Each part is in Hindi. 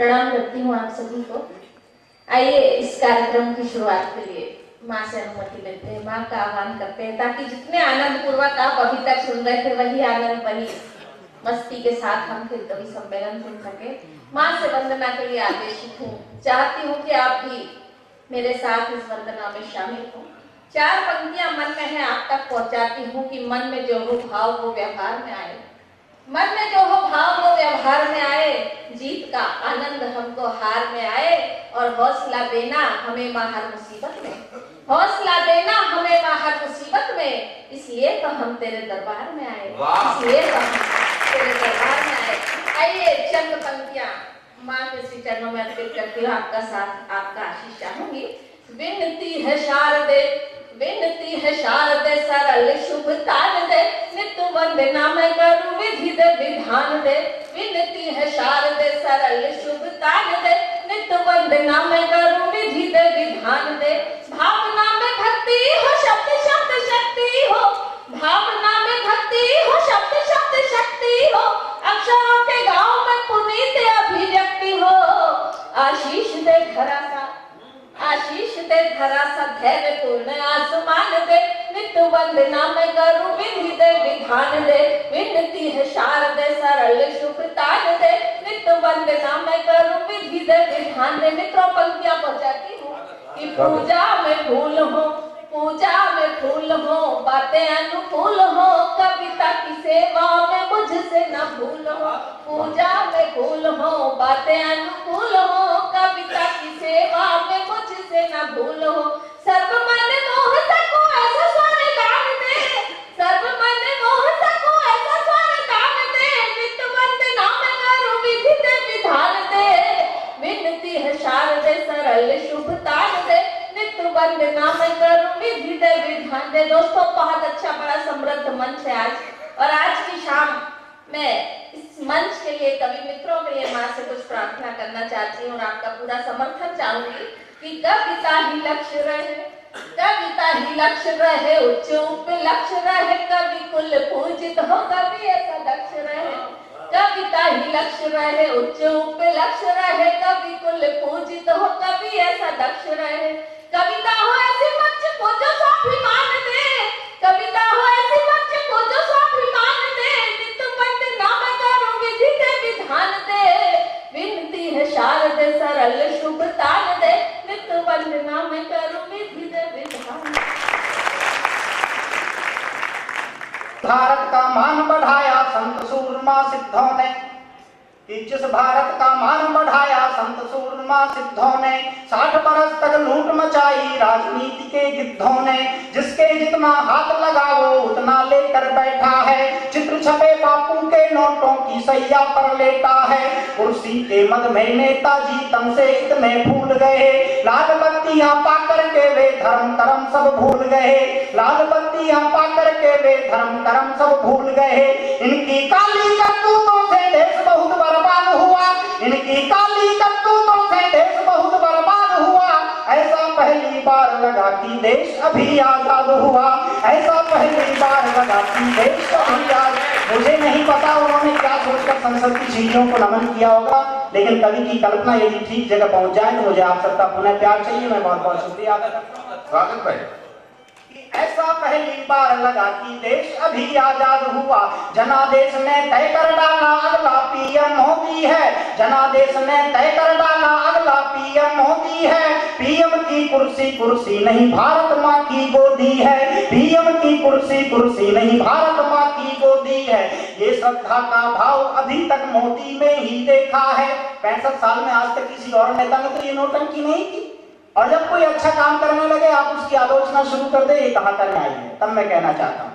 प्रणाम करती हूँ आप सभी को। आइए इस कार्यक्रम की शुरुआत के लिए माँ से अनुमति लेते हैं, माँ का आह्वान करते हैं ताकि जितने आनंद पूर्वक आप अभी तक सुन रहे थे वही आनंद वही मस्ती के साथ हम फिर कभी सम्मेलन सुन सके। माँ से वंदना के लिए आदेशित हूँ, चाहती हूँ कि आप भी मेरे साथ इस वंदना में शामिल हो। 4 पंक्तियां मन में है आप तक पहुँचाती हूँ कि मन में जो हो भाव वो व्यवहार में आए, मन में जो हो भाव वो व्यवहार में आए, जीत का आनंद हमको हार में आए और हौसला देना हमें माँ हर मुसीबत में, हौसला देना हमें माँ हर मुसीबत में, इसलिए तो हम तेरे दरबार में आए, इसलिए तो हम तेरे दरबार में आए। आइए चंद पंक्तियां माँ के श्री चरणों में अर्पित करती हूँ, आपका साथ आपका आशीष चाहूंगी। विनती है शारदे, विनती है शारदे, सरल शुभ तान दे, नित वंदना मैं करूं विधि दे विधान दे। विनती है शारदे, सरल शुभ तान दे, नित वंदना मैं करूं विधि दे विधान दे। भावना में भक्ति हो, शब्द शब्द शक्ति हो, भावना में भक्ति हो, शब्द शब्द शक्ति हो, अक्षरों के गांव में पुनीत अभिव्यक्ति हो। आशीष दे धरा सा, आशीष दे धरा सा, धैर्य पूर्ण आसमान दे, नित वंदना मैं करूं विधि दे विधान दे। विनती है शारदे, सरल शुभ तान दे, नित वंदना मैं करूं विधि दे विधान दे। मित्रों पंक्तियां पहुंचाती हूँ कि पूजा में फूल हो, पूजा में फूल हो, बातें अनुकूल हो, कविता की सेवा में मुझसे न भूल हो। पूजा में फूल हो, बातें अनुकूल हो, कविता की सेवा में मुझसे न भूल हो। सर्व मन मोह सको ऐसा स्वर गान दे, सर्व मन मोह सको ऐसा स्वर गान दे, नित वंदना मैं करूं विधि दे विधान दे। विनती है शारदे, सरल शुभ तान दे, नित वंदना मैं करूं विधि दे विधान दे। दोस्तों बहुत अच्छा बड़ा समृद्ध मंच है आज, और आज की शाम मैं इस मंच के लिए कवि मित्रों के लिए माँ से कुछ प्रार्थना करना चाहती हूँ और आपका पूरा समर्थन चाहूंगी कि कविता ही लक्ष्य रहे, कविता ही लक्ष्य रहे, उच्च उपलक्ष्य रहे, कवि कुल पूजित हो, कवि ऐसा दक्ष रहे। कविता ही लक्ष्य रहे, उच्च उपलक्ष्य रहे, कवि कुल पूजित हो, कवि ऐसा दक्ष रहे। कविता हो ऐसी मंच को जो स्वाभिमान दे, कविता हो ऐसी मंच को जो स्वाभिमान दे, नित वंदना मैं करूं विधि दे विधान दे। विनती है शारदे, सरल शुभ तान दे, नित वंदना मैं करूं विधि दे विधान दे। भारत का मान बढ़ाया संत सूरमा सिद्धों ने, कि जिस भारत का मान बढ़ाया संत सूरमा सिद्धों ने, 60 बरस तक लूट मचाई राजनीति के गिद्धों ने, जिसके जितना हाथ लगा वो उतना लेकर बैठा है, चित्र छपे बापू के नोटों की सैया पर लेटा है। कुर्सी के मद में नेताजी तन से इतने भूल गए, लाल बत्तियां पाकर के वे धर्म कर्म सब भूल गए, लाल बत्तियां पाकर के वे धर्म कर्म सब भूल गए। इनकी काली करतूतों से देश बहुत बर्बाद हुआ, इनकी काली करतूतों से देश बहुत बर्बाद हुआ। ऐसा पहली बार लगा कि देश अभी आजाद हुआ, ऐसा पहली बार लगा कि देश अभी आजाद। मुझे नहीं पता उन्होंने क्या सोचकर संसद की सीढ़ियों को नमन किया होगा, लेकिन कवि की कल्पना यदि ठीक जगह पहुंच जाए तो मुझे आप सबका पुनः प्यार चाहिए। मैं बहुत बहुत शुक्रिया अदा करता हूँ। स्वागत भाई। ऐसा पहली बार लगा कि देश अभी आजाद हुआ, जनादेश ने तय कर डाला अगला पीएम मोदी है, जनादेश ने तय कर डाला अगला पीएम मोदी है। पीएम की कुर्सी कुर्सी नहीं भारत माँ की गोदी है, पीएम की कुर्सी कुर्सी नहीं भारत माँ की गोदी है। ये श्रद्धा का भाव अभी तक मोदी में ही देखा है, 65 साल में आज तक किसी और नेता ने तो ये नोटंकी नहीं की। और जब कोई अच्छा काम करने लगे आप उसकी आलोचना शुरू कर दे, ये कहाँ का न्याय है। तब मैं कहना चाहता हूँ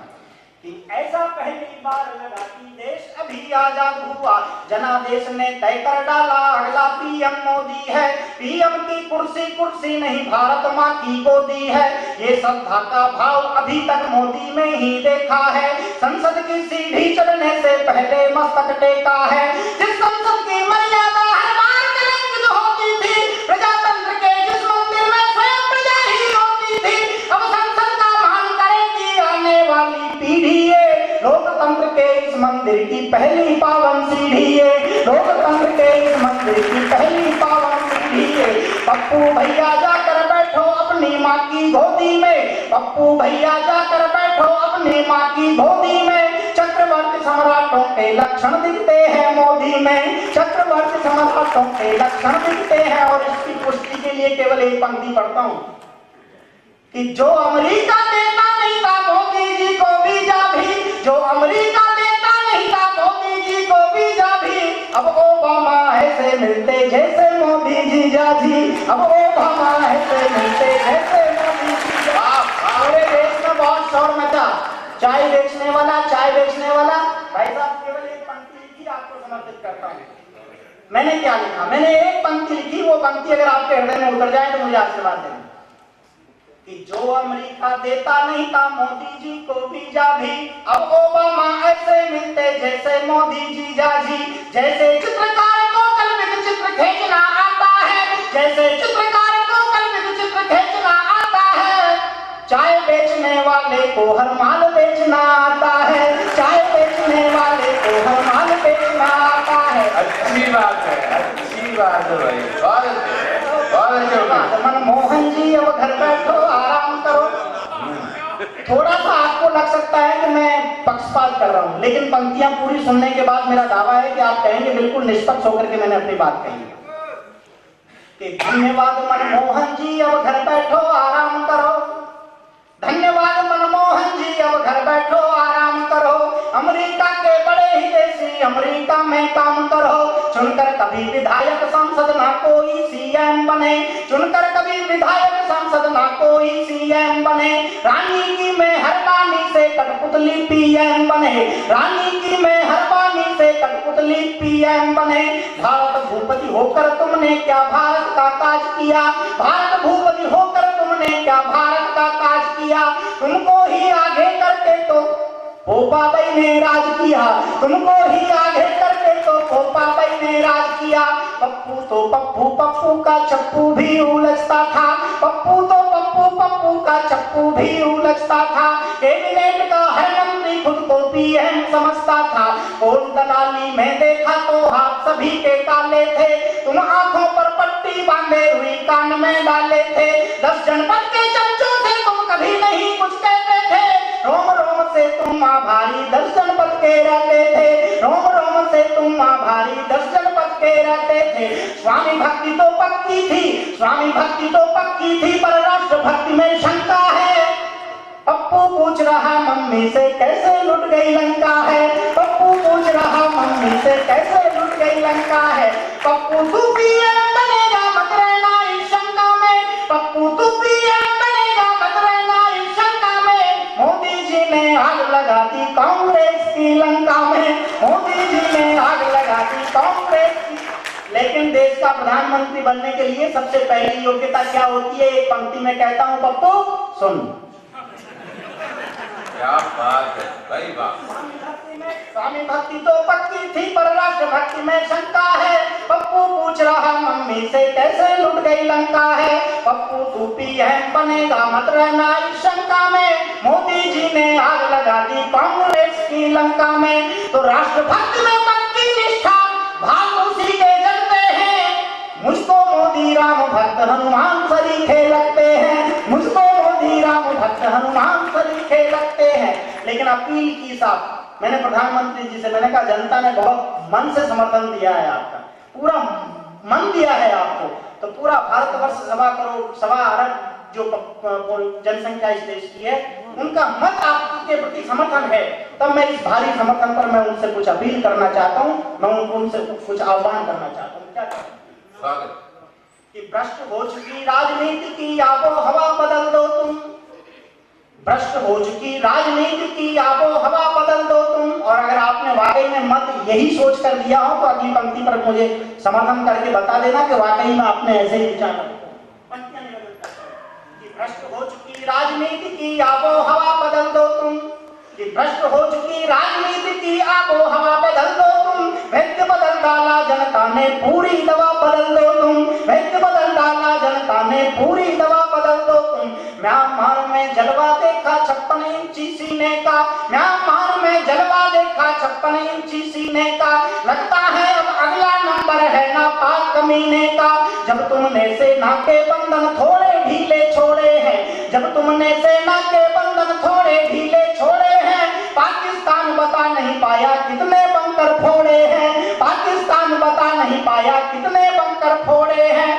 कि ऐसा पहली बार लगा कि देश अभी आजाद हुआ, जनादेश ने तय कर डाला अगला पीएम मोदी है। पीएम की कुर्सी कुर्सी नहीं भारत माँ की गोदी है, ये श्रद्धा का भाव अभी तक मोदी में ही देखा है। संसद की सीढ़ी चढ़ने से पहले मस्तक टेका है, जिस संसद की मर्यादा हर बार कलंकित होती थी, प्रजातंत्र के जिस मंदिर में स्वयं प्रजा ही होती थी, अब संसद का मान करेगी आने वाली पीढ़ी। लोकतंत्र के इस मंदिर की पहली पावन सीढ़ी ये, लोकतंत्र के इस मंदिर की पहली पावन सीढ़ी ये। पप्पू भैया जाकर बैठो अपनी माँ की गोदी में, पप्पू भैया जाकर बैठो अपनी माँ की गोदी में। चक्रवर्ती सम्राटों के लक्षण दिखते हैं मोदी में, चक्रवर्ती सम्राटों के लक्षण दिखते हैं। और इसकी पुष्टि के लिए केवल एक पंक्ति पढ़ता हूं कि जो अमेरिका देता नहीं था मोदी जी को वीजा भी, जो अमेरिका देता नहीं था मोदी जी को वीजा भी, अब ओबामा ऐसे मिलते जैसे मोदी जी जाजी, अब ओबामा ऐसे मिलते जैसे मोदी जी जाजी। पूरे देश में बहुत शोर मचा, चाय बेचने वाला, चाय बेचने वाला। भाई साहब केवल एक पंक्ति लिखी, आपको समर्पित करता हूँ। मैंने क्या लिखा? मैंने एक पंक्ति लिखी, वो पंक्ति अगर आपके हृदय में उतर जाए तो मुझे आशीर्वाद देना कि जो अमेरिका देता नहीं था मोदी जी को वीजा भी, अब ओबामा ऐसे मिलते जैसे मोदी जी जाजी। जैसे चित्रकार को कल्पित चित्र खींचना आता है, जैसे चित्रकार को कल्पित चित्र खींचना आता है, चाय बेचने वाले को हर माल बेचना आता है, चाय बेचने वाले को हर माल बेचना आता है। अच्छी बात है, अच्छी बात है भाई, बहुत अच्छी बात। मनमोहन जी अब घर बैठो आराम करो। थोड़ा सा आपको लग सकता है कि मैं पक्षपात कर रहा हूं, लेकिन पंक्तियां पूरी सुनने के बाद मेरा दावा है कि आप कहेंगे बिल्कुल निष्पक्ष होकर के मैंने अपनी बात कही कि धन्यवाद मनमोहन जी अब घर बैठो आराम करो, धन्यवाद मनमोहन जी अब घर बैठो आराम करो। अमेरिका के बड़े ही देशी अमेरिका में काम करो, चुनकर कभी विधायक सांसद ना कोई सीएम बने, चुनकर कभी विधायक सांसद ना कोई सीएम बने। रानी की मेहरबानी से कठपुतली पीएम बने, रानी की मेहरबानी से कठपुतली पीएम बने। भारत भूपति होकर तुमने क्या भारत का काज किया, भारत भूपति होकर तुमने क्या भारत का काज किया। तुमको ही आगे करके तो पोपाबाई ने राज किया, तुमको ही आगे करके तो पोपाबाई ने राज किया। पप्पू तो पप्पू, पप्पू का चप्पू भी उलझता था, पप्पू तो पप्पू का चप्पू भी उलझता था। कैबिनेट का हर मंत्री खुद को पीएम समझता था, कौन दलाली में देखा तो हाथ सभी के काले थे। तुम आंखों पर पट्टी बांधे हुई कान में डाले थे, 10 जनपद के चमचों से तुम कभी नहीं कुछ कहते थे। रोम रोम से तुम आभारी 10 जनपद के रहते थे, रोम रोम से तुम आभारी 10 जनपद के रहते थे। स्वामी भक्ति तो पक्की थी, स्वामी भक्ति तो पक्की थी, पर राष्ट्र भक्ति में शंका है। पप्पू पूछ रहा मम्मी से कैसे लुट गई लंका है, पप्पू पूछ रहा मम्मी से कैसे लुट गई लंका है। पप्पू तू पीएम बनेगा मत रहना इस शंका में, पप्पू तू पीएम बनेगा मत रहना इस शंका में। मोदी जी ने आग लगा दी कांग्रेस की लंका में, मोदी जी ने आग लगा दी कांग्रेस की। लेकिन देश का प्रधानमंत्री बनने के लिए सबसे पहली योग्यता क्या होती है? एक पंक्ति में कहता हूं पप्पू सुन। क्या बात है भाई, स्वामी भक्ति तो पक्की थी, पर राष्ट्र भक्ति में शंका है। पप्पू पूछ रहा मम्मी से कैसे लुट गई लंका है। पप्पू तू पीएम बनेगा मत रहना इस शंका में, मोदी जी ने आग लगा दी कांग्रेस की लंका में। तो राष्ट्र भक्ति में पक्की निष्ठा भाग उसी के जलते हैं। मुझको मोदी राम भक्त हनुमान सरीखे लगते हैं, मुझको मोदी राम भक्त हनुमान सरीखे लगते हैं। लेकिन अपील की साहब मैंने प्रधानमंत्री जी से, मैंने कहा जनता ने बहुत मन से समर्थन दिया है, आपका पूरा मन दिया है आपको, तो पूरा भारतवर्ष 1.25 अरब जो जनसंख्या इस देश की है, उनका मत आपके प्रति समर्थन है। तब मैं इस भारी समर्थन पर मैं उनसे कुछ अपील करना चाहता हूँ, मैं उनसे कुछ आह्वान करना चाहता हूँ। क्या कि भ्रष्ट हो चुकी राजनीति की आबो हवा बदल दो तुम, भ्रष्ट हो चुकी राजनीति की आबो हवा बदल दो तुम। और अगर आपने वाकई में मत यही सोच कर दिया हो तो अगली पंक्ति पर मुझे समर्थन करके बता देना कि वाकई में आपने ऐसे ही विचार कि भ्रष्ट हो चुकी राजनीति की आबो हवा बदल दो तुम, कि भ्रष्ट हो चुकी राजनीति की आबो हवा बदल दो तुम। वैद्य बदल डाला जनता ने पूरी दवा बदल दो तुम, वैद्य बदल डाला जनता ने पूरी दवा बदल दो तुम। म्यांमार में जलवा देखा 56 इंची सीने का, म्यांमार में जलवा 56 इंची सीने का, लगता है अब अगला नंबर है नापाक कमीने का। जब तुमने सेना के बंधन थोड़े ढीले छोड़े हैं, जब तुमने सेना के बंधन थोड़े ढीले छोड़े हैं, पाकिस्तान बता नहीं पाया कितने बंकर फोड़े हैं, पाकिस्तान बता नहीं पाया कितने बंकर फोड़े हैं,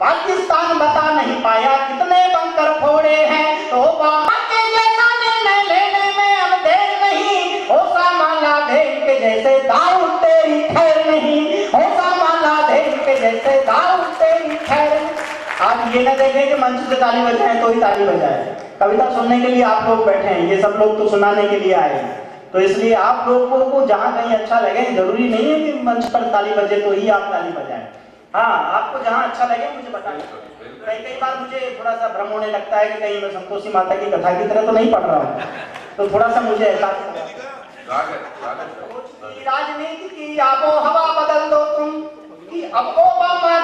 पाकिस्तान बता नहीं पाया कितने बंकर फोड़े हैं। तो ओबामा के जैसा निर्णय लेने में अब देर नहीं, ओसामा लादेन के जैसे दाऊद तेरी खैर नहीं, ओसामा लादेन के जैसे दाऊद तेरी खैर। आप ये न देखें कि मंच से ताली बजाएं तो ही ताली बजाएं। कविता सुनने के लिए आप लोग बैठे हैं, ये सब लोग तो सुनाने के लिए आए हैं, तो इसलिए आप लोगों को जहां कहीं अच्छा लगे, जरूरी नहीं है कि मंच पर ताली बजे तो ही आप ताली बजाएं। हाँ, आपको जहां अच्छा लगे मुझे बताएं। कई बार मुझे थोड़ा सा भ्रम होने लगता है कि कहीं मैं संतोषी माता की कथा की तरह तो नहीं पढ़ रहा हूँ, तो थोड़ा सा मुझे एहसास राजनीति की आबो हवा बदल दो तुम, कि अब ओबामा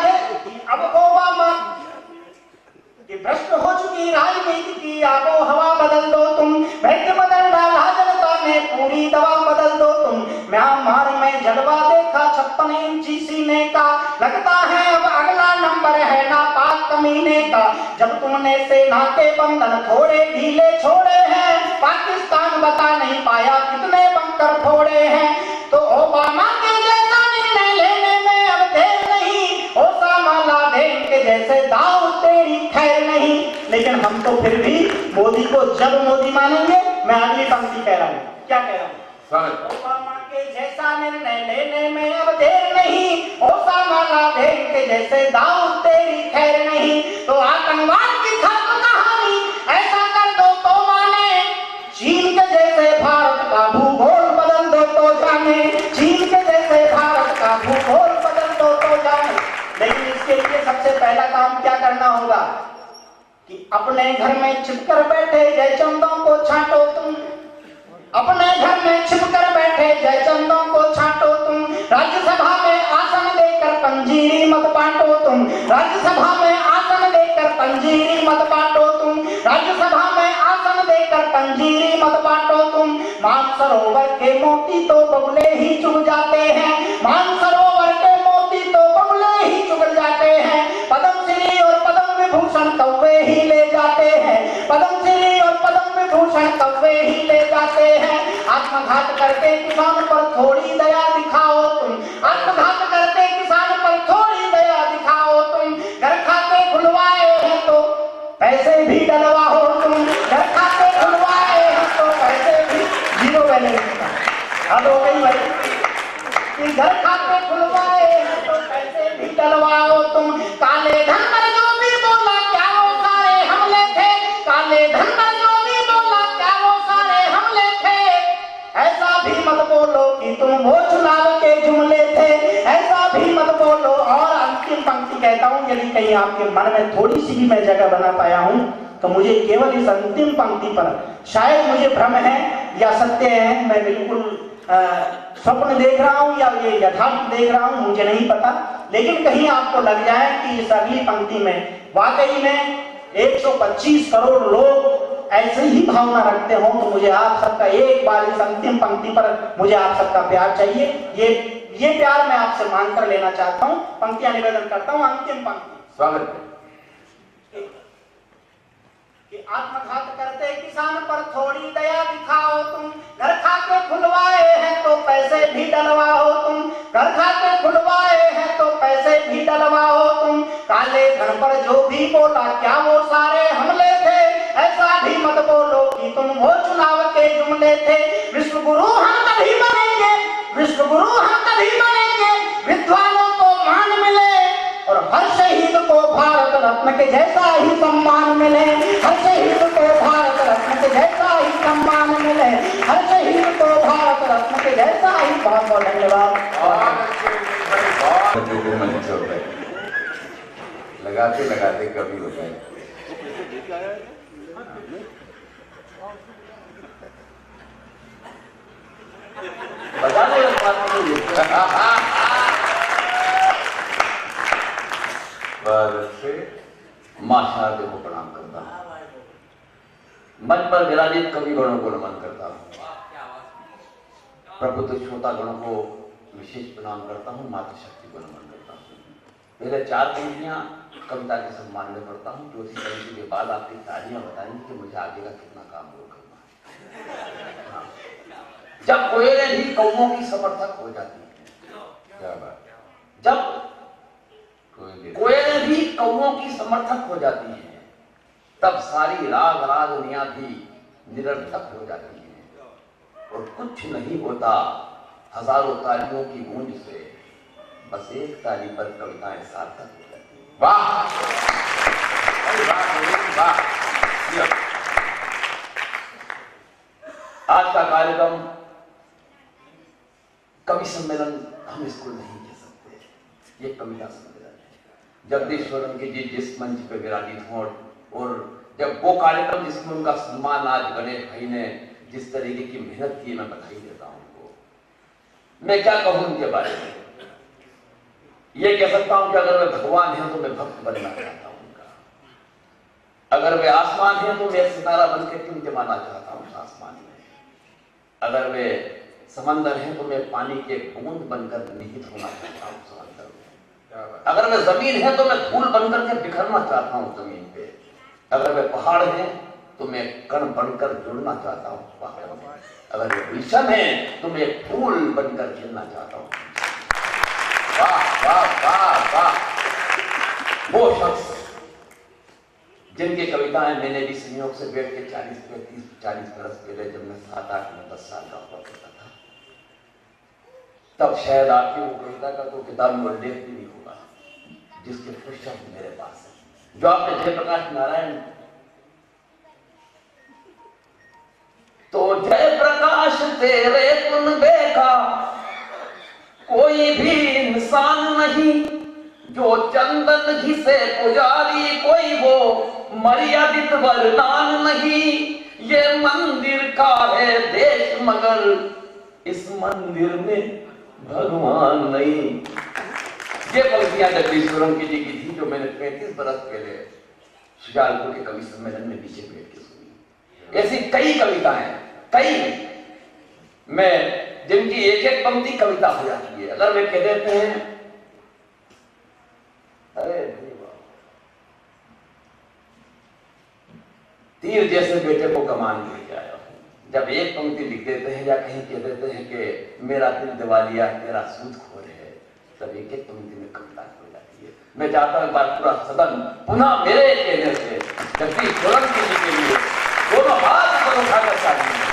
कि भ्रष्ट हो चुकी राजनीति की आबो हवा बदल दो तुम, वैद्य बदल डाला जनता ने पूरी दवा बदल दो तुम। म्यांमार में जलवा देखा 56 इंची सीने का, लगता है अब अगला नंबर है नापाक कमीने का। जब तुमने सेना के बंधन थोड़े ढीले छोड़े हैं, पाकिस्तान बता नहीं पाया कितने बंकर फोड़े हैं। तो ओबामा के जैसा निर्णय लेने में अब देर नहीं, ओसामा लादेन के जैसे दाऊद तेरी खैर नहीं। लेकिन हम तो फिर भी मोदी को जब मोदी मानेंगे। मैं अगली पंक्ति कह रहा हूँ, क्या कह रहा हूँ? ओबामा के जैसा निर्णय लेने में अब देर नहीं, ओसामा लादेन के जैसे दाऊद तेरी खैर नहीं। तो आतंकवाद की खत्म कहानी ऐसा कर दो तो माने, चीन के जैसे भारत का भूगोल बदल दो तो जाने, चीन के जैसे भारत का भूगोल बदल दो तो जाने। लेकिन इसके लिए सबसे पहला काम क्या करना होगा कि अपने घर में छिपकर बैठे जयचंदों को छांटो तुम, अपने घर में छिपकर बैठे जयचंदों को छांटो तुम। राज्यसभा में आसन देकर पंजीरी मत बांटो तुम, राज्यसभा में आसन देकर पंजीरी मत बांटो तुम, राज्यसभा में आसन देकर पंजीरी मत बांटो तुम। मानसरोवर के मोती तो बगुले ही चुग जाते हैं, मानसरोवर के मोती तो बगुले ही चुग जाते हैं। पद्मश्री और पद्म विभूषण कौवे ही ले जाते हैं, पद्मश्री और पद्म विभूषण कौवे ही ले जाते हैं। आत्मघात करके किसान पर थोड़ी दया दिखाओ तुम, आत्मघात करके किसान पर थोड़ी दया दिखाओ तुम। घर खाते खुलवाए हैं तो पैसे भी डलवाओ तुम, घर खाते खुलवाए हैं तो पैसे भी जीरो बैलेंस का। अब हो गई भाई, घर खाते खुलवाए हैं तो पैसे भी डलवाओ तुम। काले धन पर जो भी बोला क्या वो सारे हमले थे, काले धन पर जो भी बोला क्या वो सारे हमले थे। ऐसा भी मत बोलो कि तुम वो चुनाव के जुमले थे, ऐसा भी मत बोलो। और अंतिम पंक्ति कहता हूँ, यदि कहीं आपके मन में थोड़ी सी भी मैं जगह बना पाया हूँ तो मुझे केवल इस अंतिम पंक्ति पर, शायद मुझे भ्रम है या सत्य है, मैं बिल्कुल स्वप्न देख रहा हूँ या ये यथार्थ देख रहा हूँ, मुझे नहीं पता, लेकिन कहीं आपको लग जाए कि इस अगली पंक्ति में वाकई में 125 करोड़ लोग ऐसे ही भावना रखते हो, तो मुझे आप सबका एक बार इस अंतिम पंक्ति पर मुझे आप सबका प्यार चाहिए। ये प्यार मैं आपसे मांग कर लेना चाहता हूँ। पंक्तियां निवेदन करता हूँ। अंतिम पंक्ति, स्वागत कि आत्मघात करते किसान पर थोड़ी दया दिखाओ तुम, घर खाते खुलवाए हैं तो पैसे भी डलवाओ तुम, घर खाते खुलवाए हैं तो पैसे भी डलवाओ तुम। काले धन पर जो भी बोला क्या वो सारे हमले थे, ऐसा भी मत बोलो कि तुम वो चुनाव के जुमले थे। विश्व गुरु हम कभी बनेंगे, विश्व गुरु हम कभी बनेंगे, विद्वानों को मान मिले और हर शहीद को भारत रत्न के जैसा ही सम्मान मिले, हर शहीद को भारत रत्न के जैसा ही सम्मान मिले, हर शहीद को भारत रत्न के जैसा ही। बहुत बहुत धन्यवाद। लगाते लगाते कभी हो जाए। बता दो इस बात को। से माशा को प्रणाम करता हूँ, मंच पर विराजित कवि गणों को नमन करता हूँ। प्रबुद्ध श्रोतागणों को विशेष प्रणाम करता हूँ, मातृशक्ति को नमन करता हूँ। पहले 4 पंक्तियां कविता के सम्मान में पढ़ता हूँ, चौथी पंक्ति के बाद आपकी तालियां बताएंगी कि मुझे आगे का कितना काम और करना है। हाँ। जब कोयलें भी कौवों की समर्थक हो जाती है, क्या बात, जब कोयलें भी कौवों की समर्थक हो जाती हैं, तब सारी राग रागनियां भी निरर्थक हो जाती हैं और कुछ नहीं होता हजारों तालियों की गूंज से, बस एक ताली पर कविताएं सार्थक हो जाती हैं। वाह, वाह। आज का कार्यक्रम कवि सम्मेलन हम इसको नहीं कह सकते, ये कविता सम्मेलन है। जगदीश्वरन की जी जिस मंच पे विराजित हों और जब वो कार्यक्रम जिसमें उनका सम्मान आज गणेश भाई ने जिस तरीके की मेहनत की, मैं बधाई देता हूं उनको। मैं क्या कहूं उनके बारे में, ये कह सकता हूं कि अगर वे भगवान हैं तो मैं भक्त बनना चाहता हूं उनका, अगर वे आसमान हैं तो मैं एक सितारा बनकर टिमटिमाना चाहता हूं उस आसमान में, अगर वे समंदर हैं तो मैं पानी के बूंद बनकर निहित होना चाहता हूं समंदर में, अगर वे जमीन है तो मैं धूल बनकर के बिखरना चाहता हूं जमीन पे, अगर वे पहाड़ हैं तो मैं कण बनकर जुड़ना चाहता हूं पहाड़ में, अगर वे गुलशन है तो मैं फूल बनकर खिलना चाहता हूं। वाह वाह वाह वाह। वो शख्स जिनकी कविताएं मैंने भी संयोग से बैठ के 40 बरस पहले, जब मैं 7, 8, 9, 10 साल का हुआ करता था, तब शायद आपकी वो कविता का तो किताब में उल्लेख भी नहीं होगा जिसके कुछ शब्द मेरे पास है, जो आपने जयप्रकाश नारायण, तो जयप्रकाश तेरे तुम देखा कोई भी इंसान नहीं, जो चंदन घिसे पुजारी कोई वो मर्यादित वरदान नहीं, ये मंदिर का है देश मगर इस मंदिर में भगवान नहीं। ये पंक्तियां जगदीश्वरम की जी की थी, जो मैंने 35 बरस पहले सुजालपुर के कवि सम्मेलन में पीछे बैठ के सुनी। ऐसी कई कविताएं, कई मैं जिनकी एक एक पंक्ति कविता हो जाती है। अगर वे कह देते हैं अरे तीर जैसे बेटे को कमान लेके आया हूं, जब एक पंक्ति लिख देते हैं या कहीं कह देते हैं कि मेरा दिल दिवालिया तेरा सूदखोर है, तब एक एक पंक्ति में कविता हो जाती है। मैं चाहता हूं एक बार पूरा सदन पुनः मेरे कहने से जगदीश्वरम जी के लिए दोनों हाथ पर उठाकर चाहिए।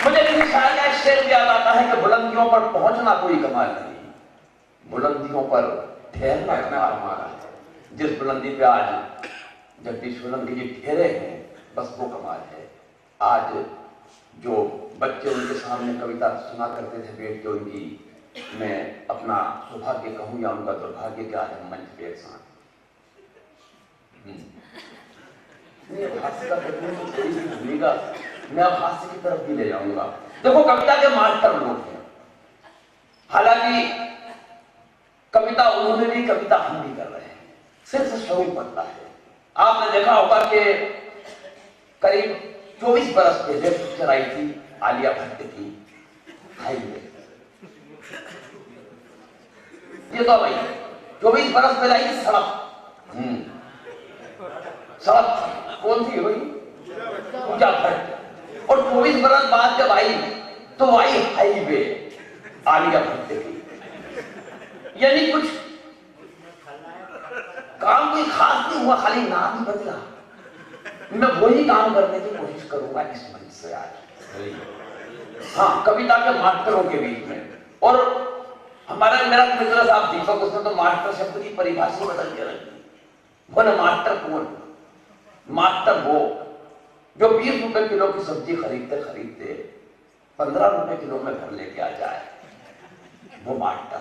मुझे किसी शायर का शेर याद आता है कि बुलंदियों पर पहुंचना कोई कमाल नहीं, बुलंदियों पर ठहरना कमाल है। जिस बुलंदी पे आज जगदीश्वरम जी ठहरे हैं, बस वो कमाल है। आज जो बच्चे उनके सामने कविता सुना करते थे बैठ के उनकी, मैं अपना सौभाग्य कहूं या उनका दुर्भाग्य कि आज हम मंच पे एक साथ मैं अब हास्य की तरफ भी ले जाऊंगा। देखो कविता के मास्टर लोग हैं, हालांकि कविता उन्होंने भी, कविता हम भी कर रहे हैं, सिर्फ स्वरूप बदला है। आपने देखा होगा कि करीब 24 बरस पहले पिक्चर आई थी आलिया भट्ट की हाईवे, ये तो भाई 24 बरस पहले आई थी सड़क। सड़क कौन थी भाई? पूजा भट्ट। और 24 बरस बाद जब आई तो आई हाईवे आलिया भट्ट की। यानी कुछ काम कोई खास नहीं हुआ, खाली नाम ही बदला। मैं वही काम करने की कोशिश करूंगा इस मंच से आज। हाँ, कविता के मास्टरों के बीच में। और हमारा मेरा मित्र साहब दीपक, उसने तो मास्टर शब्द की परिभाषा बदल के रखी। बोले मास्टर कौन? मास्टर वो जो 20 रुपए किलो की सब्जी खरीदते 15 रुपए किलो में घर लेके आ जाए, वो मास्टर।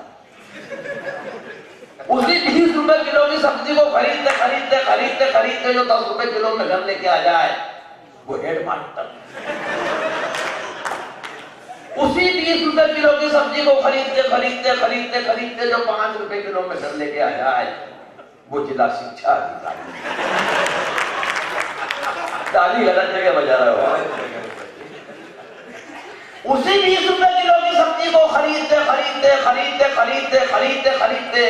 उसी 20 रुपए किलो की सब्जी को खरीदते जो 10 रुपए किलो में घर लेके आ जाए, वो हेड मास्टर। उसी 20 रुपए किलो की सब्जी को खरीदते जो 5 रुपए किलो में घर लेके आ जाए, वो जिला शिक्षा अधिकारी। ताली गलत जगह बजा रहा हो। उसी 20 रुपए किलो की सब्जी को खरीदते खरीदते खरीदते खरीदते खरीदते खरीदते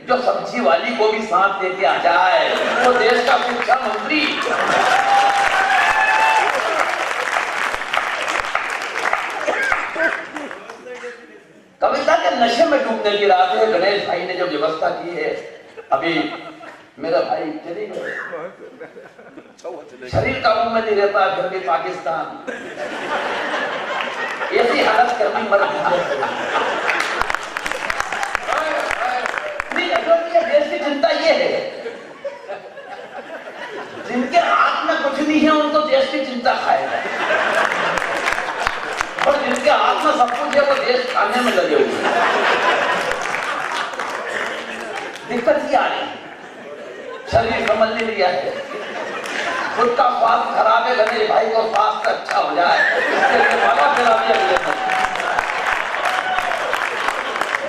जो सब्जी वाली को भी साथ लेके आ जाए वो देश का शिक्षा मंत्री। कविता के नशे में डूबने की रात है। गणेश भाई ने जो व्यवस्था की है, अभी मेरा भाई चले गए, शरीर काबू में नहीं रहता, फिर भी पाकिस्तान ऐसी हालत करनी मर नहीं। देश की चिंता ये है, जिनके हाथ में कुछ नहीं है उनको देश की चिंता खाएगा, और जिनके हाथ में सब कुछ है वो देश खाने में लगे हुए हैं। दिक्कत ये आ रही, शरीर समझ नहीं लिया है, खुद का स्वास्थ्य खराब है, गणेश भाई को स्वास्थ्य अच्छा हो जाए इसके माला फिरा दिया।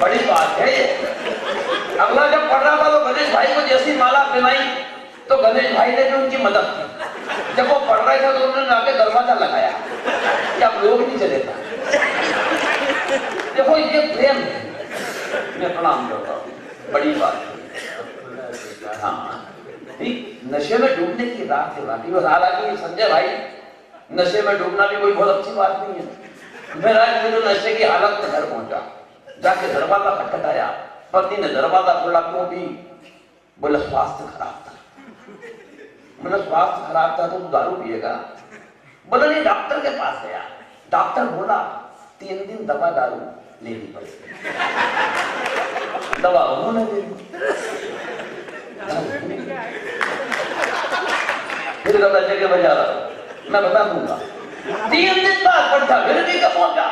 बड़ी बात है ये। अगला जब पढ़ रहा था तो गणेश भाई को जैसी माला पहनाई तो गणेश भाई ने भी उनकी मदद की। जब वो पढ़ रहे थे तो उन्होंने आके दरवाजा लगाया कि अब लोग नहीं चलेगा। देखो ये प्रेम है, मैं प्रणाम करता हूँ, बड़ी बात है। हाँ, नशे में डूबने की रात है बाकी। बस हालांकि संजय भाई, नशे में डूबना भी कोई बहुत अच्छी बात नहीं है। मेरा जो नशे की हालत में घर पहुंचा, जाके दरवाजा खटखटाया, पति ने दरवाजा खोला, क्यों भी? बोला स्वास्थ्य खराब था। बोला स्वास्थ्य खराब था तो दारू पिएगा? बोला नहीं, डॉक्टर के पास गया, डॉक्टर बोला 3 दिन दवा दारू लेनी पड़ेगी। दवा उन्होंने दे दी, फिर नशे के बजा रहा, मैं बता दूंगा। 3 दिन बाद पढ़ा, फिर भी कब पहुंचा,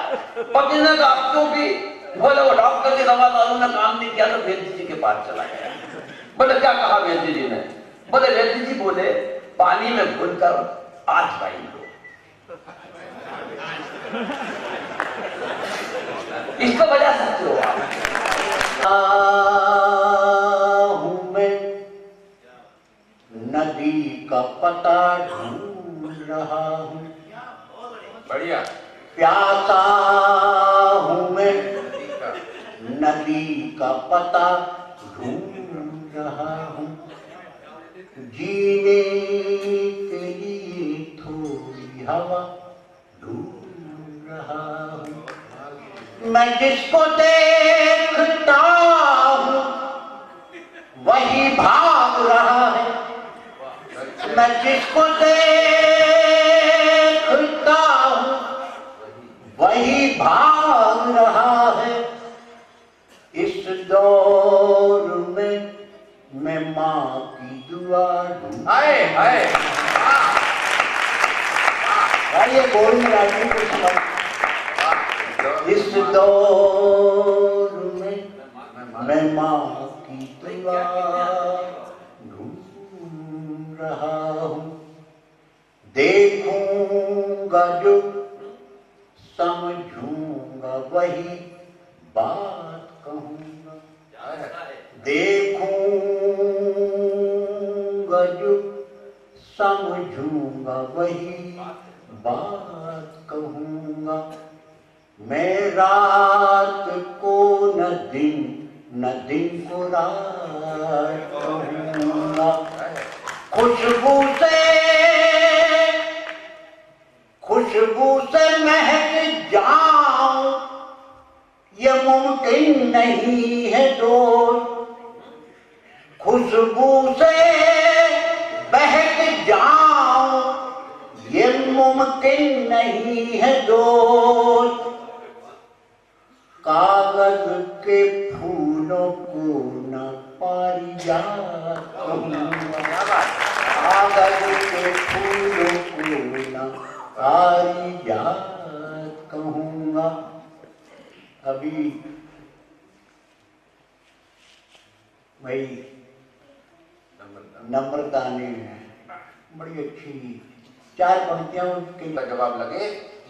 पति ने कहा क्यों भी? बोले वो डॉक्टर की दवा दारू ने काम नहीं किया तो वैद्य जी के पास चला गया। बोले क्या कहा वैद्य जी ने? बोले वैद्य जी बोले पानी में भूनकर आज भाई लो। इसको बजा सकते हो आप। मैं नदी का पता ढूंढ रहा हूँ, बढ़िया। प्यासा हूँ मैं, नदी का पता ढूंढ रहा हूँ, जीने के लिए थोड़ी हवा ढूंढ रहा हूँ। मैं जिसको देखता हूँ वही भाग रहा है, मैं जिसको देखता हूँ वही भाग रहा है। इस दौर में मैं माँ की दुआ ढूंढ। आए आए ये गोविंद राज जी को समझ। इस दौर में मैं माँ की दुआ ढूंढ रहा हूँ, देखूंगा जो समझूंगा वही बात कहूंगा, देखूंगा जो समझूंगा वही बात कहूंगा। मैं रात को न दिन को रात कहूंगा। खुशबू से महक जाऊं ये मुमकिन नहीं है दोस्त, खुशबू से बहक जाऊं ये मुमकिन नहीं है दोस्त। कागज के फूलों को न पारिजात कहूंगा, कागज के फूलों को न पारिजात कहूंगा। अभी भाई नम्रता ने बड़ी अच्छी 4 पंक्तियां के का जवाब लगे।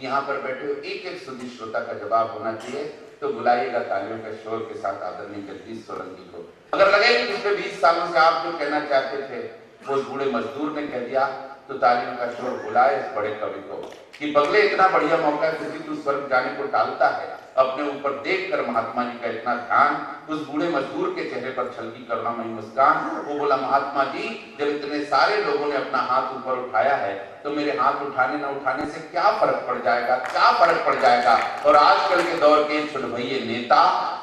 यहाँ पर बैठे हुए एक एक सुधी श्रोता का जवाब होना चाहिए, तो बुलाइएगा तालियों के शोर के साथ आदरणीय जगदीश सोलंकी को। अगर लगे कि पिछले 20 सालों से आप जो कहना चाहते थे वो उस बूढ़े मजदूर ने कह दिया, तो तालियों का शोर बुलाए इस बड़े कवि को कि बगले इतना बढ़िया मौका है फिर भी तू स्वर्ग जाने को टालता है। अपने ऊपर देखकर महात्मा जी का इतना ध्यान, उस बूढ़े मजदूर के चेहरे पर छलकी करुणामयी मुस्कान। वो बोला, महात्मा जी जब इतने सारे लोगों ने अपना हाथ ऊपर उठाया है तो मेरे हाथ उठाने न उठाने से क्या फर्क पड़ जाएगा, क्या फर्क पड़ जाएगा। और आजकल के दौर के छुटभइये नेता,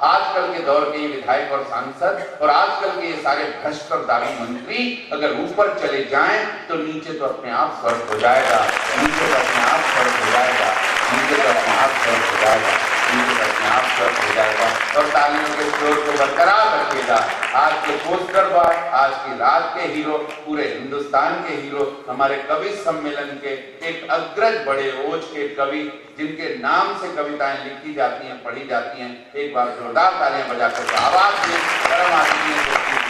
आजकल के दौर के ये विधायक और सांसद और आजकल के ये सारे भ्रष्ट और दागी मंत्री अगर ऊपर चले जाएं तो नीचे तो अपने आप स्वर्ग हो जाएगा, नीचे तो अपने आप स्वर्ग हो जाएगा, नीचे तो अपने आप स्वर्ग हो जाएगा, नीचे तो अपने आप स्वर्ग हो जाएगा। और तालियों के शोर को बरकरार रखिएगा। आज के पोस्टर बॉय, आज की रात के हीरो, पूरे हिंदुस्तान के हीरो, हमारे कवि सम्मेलन के एक अग्रज बड़े ओज के कवि जिनके नाम से कविताएं लिखी जाती हैं, पढ़ी जाती हैं, एक बार जोरदार तालियां बजाकर आवाज दें।